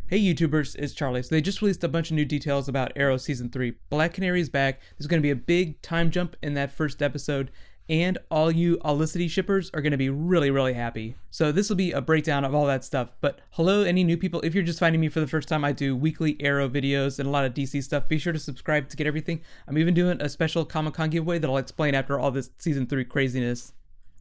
Hey YouTubers, it's Charlie. So they just released a bunch of new details about Arrow Season 3. Black Canary is back. There's going to be a big time jump in that first episode, and all you Olicity shippers are going to be really happy. So this will be a breakdown of all that stuff. But hello, any new people. If you're just finding me for the first time, I do weekly Arrow videos and a lot of DC stuff. Be sure to subscribe to get everything. I'm even doing a special Comic-Con giveaway that I'll explain after all this Season 3 craziness.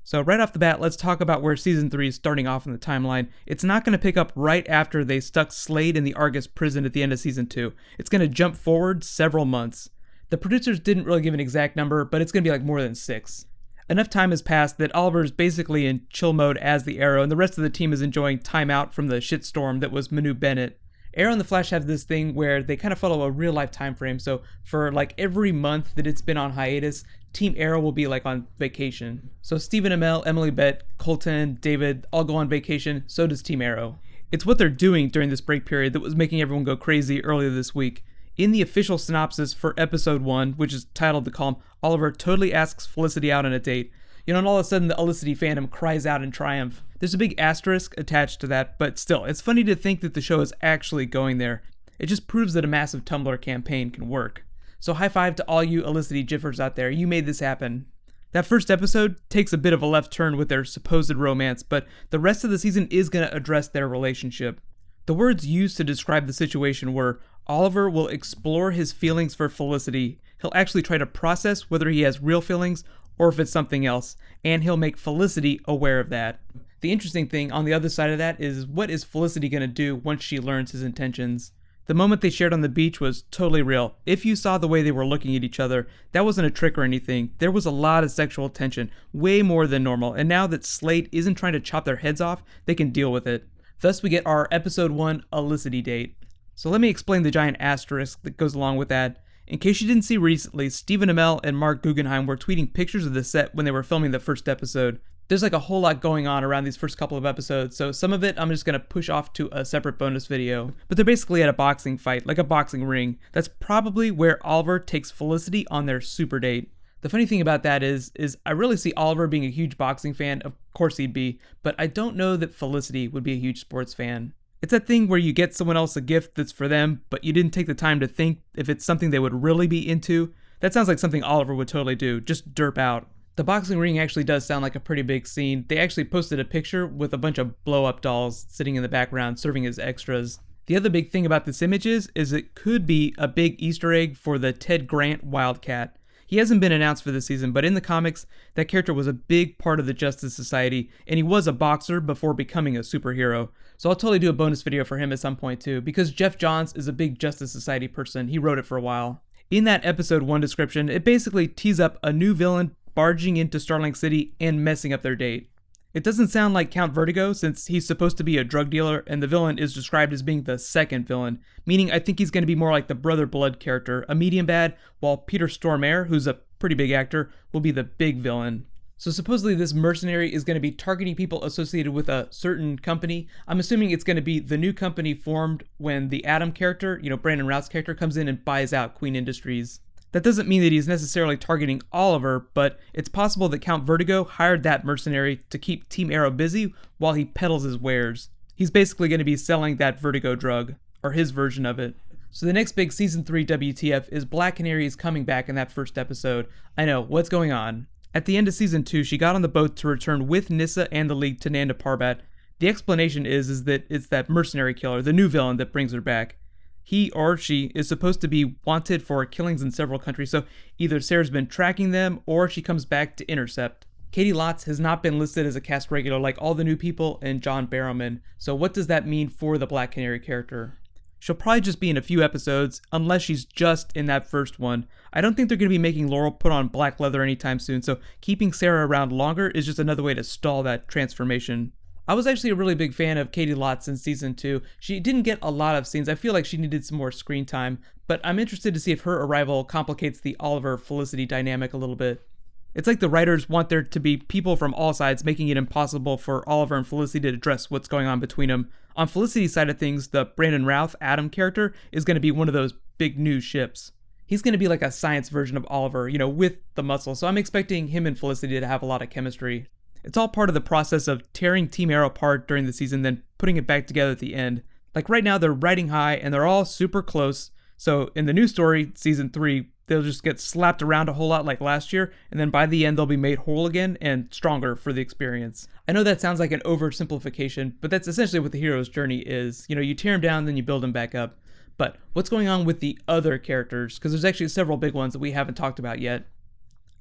So right off the bat, let's talk about where Season 3 is starting off in the timeline. It's not going to pick up right after they stuck Slade in the Argus prison at the end of Season 2. It's going to jump forward several months. The producers didn't really give an exact number, but it's going to be like more than 6. Enough time has passed that Oliver is basically in chill mode as the Arrow, and the rest of the team is enjoying time out from the shitstorm that was Manu Bennett. Arrow and the Flash have this thing where they kind of follow a real life time frame, so for like every month that it's been on hiatus, Team Arrow will be like on vacation. So Stephen Amell, Emily Bett, Colton, David all go on vacation, so does Team Arrow. It's what they're doing during this break period that was making everyone go crazy earlier this week. In the official synopsis for episode 1, which is titled The Calm, Oliver totally asks Felicity out on a date. You know, and all of a sudden the Olicity fandom cries out in triumph. There's a big asterisk attached to that, but still, it's funny to think that the show is actually going there. It just proves that a massive Tumblr campaign can work. So high five to all you Olicity jiffers out there, you made this happen. That first episode takes a bit of a left turn with their supposed romance, but the rest of the season is going to address their relationship. The words used to describe the situation were, Oliver will explore his feelings for Felicity, he'll actually try to process whether he has real feelings or if it's something else, and he'll make Felicity aware of that. The interesting thing on the other side of that is, what is Felicity going to do once she learns his intentions? The moment they shared on the beach was totally real. If you saw the way they were looking at each other, that wasn't a trick or anything. There was a lot of sexual tension, way more than normal, and now that Slade isn't trying to chop their heads off, they can deal with it. Thus we get our episode 1 Olicity date. So let me explain the giant asterisk that goes along with that. In case you didn't see recently, Stephen Amell and Mark Guggenheim were tweeting pictures of the set when they were filming the first episode. There's like a whole lot going on around these first couple of episodes, so some of it I'm just going to push off to a separate bonus video. But they're basically at a boxing fight, like a boxing ring. That's probably where Oliver takes Felicity on their super date. The funny thing about that is I really see Oliver being a huge boxing fan, of course he'd be, but I don't know that Felicity would be a huge sports fan. It's that thing where you get someone else a gift that's for them, but you didn't take the time to think if it's something they would really be into. That sounds like something Oliver would totally do, just derp out. The boxing ring actually does sound like a pretty big scene. They actually posted a picture with a bunch of blow-up dolls sitting in the background serving as extras. The other big thing about this image is it could be a big Easter egg for the Ted Grant Wildcat. He hasn't been announced for this season, but in the comics, that character was a big part of the Justice Society, and he was a boxer before becoming a superhero. So I'll totally do a bonus video for him at some point too, because Jeff Johns is a big Justice Society person. He wrote it for a while. In that episode 1 description, it basically tees up a new villain barging into Starling City and messing up their date. It doesn't sound like Count Vertigo, since he's supposed to be a drug dealer and the villain is described as being the second villain, meaning I think he's going to be more like the Brother Blood character, a medium bad, while Peter Stormare, who's a pretty big actor, will be the big villain. So supposedly this mercenary is going to be targeting people associated with a certain company. I'm assuming it's going to be the new company formed when the Atom character, Brandon Routh's character, comes in and buys out Queen Industries. That doesn't mean that he's necessarily targeting Oliver, but it's possible that Count Vertigo hired that mercenary to keep Team Arrow busy while he peddles his wares. He's basically going to be selling that Vertigo drug, or his version of it. So the next big Season 3 WTF is Black Canary is coming back in that first episode. I know, what's going on? At the end of Season 2, she got on the boat to return with Nyssa and the League to Nanda Parbat. The explanation is that it's that mercenary killer, the new villain, that brings her back. He or she is supposed to be wanted for killings in several countries, so either Sarah's been tracking them or she comes back to intercept. Katie Lotz has not been listed as a cast regular like all the new people and John Barrowman, so what does that mean for the Black Canary character? She'll probably just be in a few episodes, unless she's just in that first one. I don't think they're going to be making Laurel put on black leather anytime soon, so keeping Sarah around longer is just another way to stall that transformation. I was actually a really big fan of Katie Lotz in Season 2. She didn't get a lot of scenes. I feel like she needed some more screen time, but I'm interested to see if her arrival complicates the Oliver-Felicity dynamic a little bit. It's like the writers want there to be people from all sides, making it impossible for Oliver and Felicity to address what's going on between them. On Felicity's side of things, the Brandon Routh Atom character is going to be one of those big new ships. He's going to be like a science version of Oliver, with the muscle, so I'm expecting him and Felicity to have a lot of chemistry. It's all part of the process of tearing Team Arrow apart during the season, then putting it back together at the end. Like right now, they're riding high and they're all super close. So in the new story, season 3, they'll just get slapped around a whole lot like last year, and then by the end they'll be made whole again and stronger for the experience. I know that sounds like an oversimplification, but that's essentially what the hero's journey is. You know, you tear them down, then you build them back up. But what's going on with the other characters? Because there's actually several big ones that we haven't talked about yet.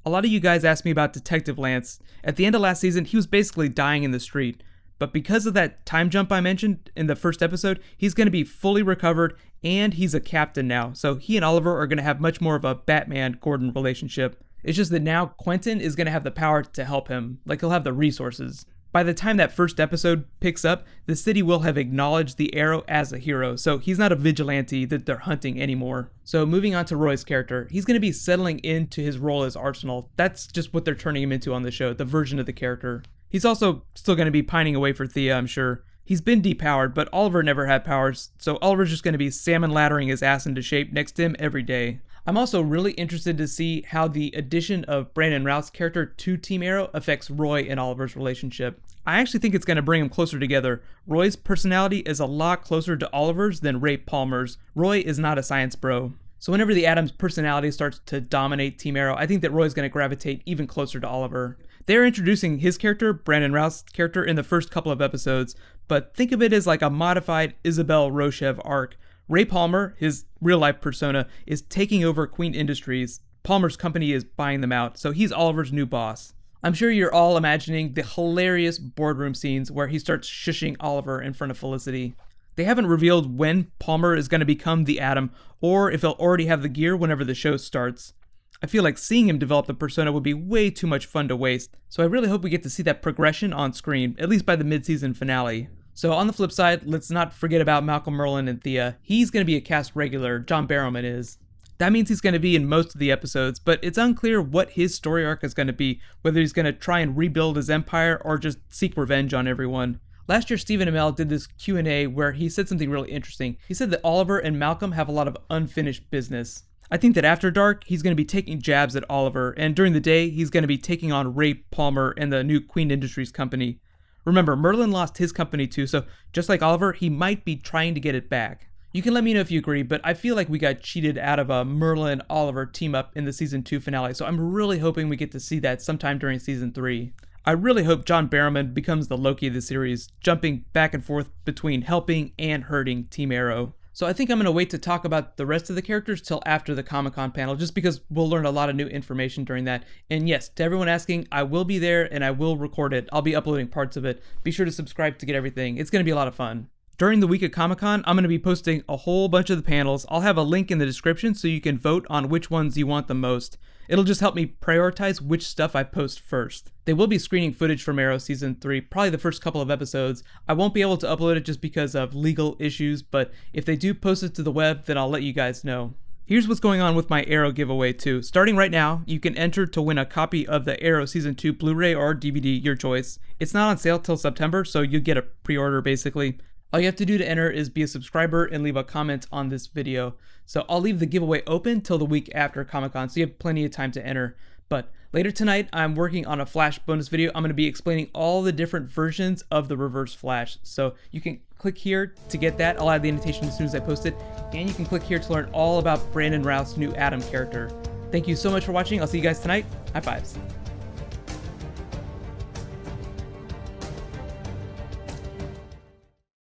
A lot of you guys asked me about Detective Lance. At the end of last season, he was basically dying in the street. But because of that time jump I mentioned in the first episode, he's going to be fully recovered and he's a captain now. So he and Oliver are going to have much more of a Batman-Gordon relationship. It's just that now Quentin is going to have the power to help him. Like, he'll have the resources. By the time that first episode picks up, the city will have acknowledged the Arrow as a hero, so he's not a vigilante that they're hunting anymore. So moving on to Roy's character, he's going to be settling into his role as Arsenal. That's just what they're turning him into on the show, the version of the character. He's also still going to be pining away for Thea, I'm sure. He's been depowered, but Oliver never had powers, so Oliver's just going to be salmon laddering his ass into shape next to him every day. I'm also really interested to see how the addition of Brandon Routh's character to Team Arrow affects Roy and Oliver's relationship. I actually think it's going to bring them closer together. Roy's personality is a lot closer to Oliver's than Ray Palmer's. Roy is not a science bro. So whenever the Atom's personality starts to dominate Team Arrow, I think that Roy's going to gravitate even closer to Oliver. They're introducing his character, Brandon Routh's character, in the first couple of episodes, but think of it as like a modified Isabel Rochev arc. Ray Palmer, his real-life persona, is taking over Queen Industries. Palmer's company is buying them out, so he's Oliver's new boss. I'm sure you're all imagining the hilarious boardroom scenes where he starts shushing Oliver in front of Felicity. They haven't revealed when Palmer is going to become the Atom, or if he'll already have the gear whenever the show starts. I feel like seeing him develop the persona would be way too much fun to waste, so I really hope we get to see that progression on screen, at least by the mid-season finale. So on the flip side, let's not forget about Malcolm Merlyn and Thea. He's going to be a cast regular, John Barrowman is. That means he's going to be in most of the episodes, but it's unclear what his story arc is going to be, whether he's going to try and rebuild his empire or just seek revenge on everyone. Last year, Stephen Amell did this Q&A where he said something really interesting. He said that Oliver and Malcolm have a lot of unfinished business. I think that after dark, he's going to be taking jabs at Oliver, and during the day, he's going to be taking on Ray Palmer and the new Queen Industries company. Remember, Merlyn lost his company too, so just like Oliver, he might be trying to get it back. You can let me know if you agree, but I feel like we got cheated out of a Merlyn-Oliver team-up in the Season 2 finale, so I'm really hoping we get to see that sometime during Season 3. I really hope John Barrowman becomes the Loki of the series, jumping back and forth between helping and hurting Team Arrow. So I think I'm going to wait to talk about the rest of the characters till after the Comic-Con panel, just because we'll learn a lot of new information during that. And yes, to everyone asking, I will be there and I will record it. I'll be uploading parts of it. Be sure to subscribe to get everything. It's going to be a lot of fun. During the week of Comic-Con, I'm going to be posting a whole bunch of the panels. I'll have a link in the description so you can vote on which ones you want the most. It'll just help me prioritize which stuff I post first. They will be screening footage from Arrow Season 3, probably the first couple of episodes. I won't be able to upload it just because of legal issues, but if they do post it to the web, then I'll let you guys know. Here's what's going on with my Arrow giveaway too. Starting right now, you can enter to win a copy of the Arrow Season 2 Blu-ray or DVD, your choice. It's not on sale till September, so you'll get a pre-order basically. All you have to do to enter is be a subscriber and leave a comment on this video. So I'll leave the giveaway open till the week after Comic-Con, so you have plenty of time to enter. But later tonight, I'm working on a Flash bonus video. I'm going to be explaining all the different versions of the Reverse Flash. So you can click here to get that. I'll add the annotation as soon as I post it. And you can click here to learn all about Brandon Routh's new Atom character. Thank you so much for watching. I'll see you guys tonight. High fives.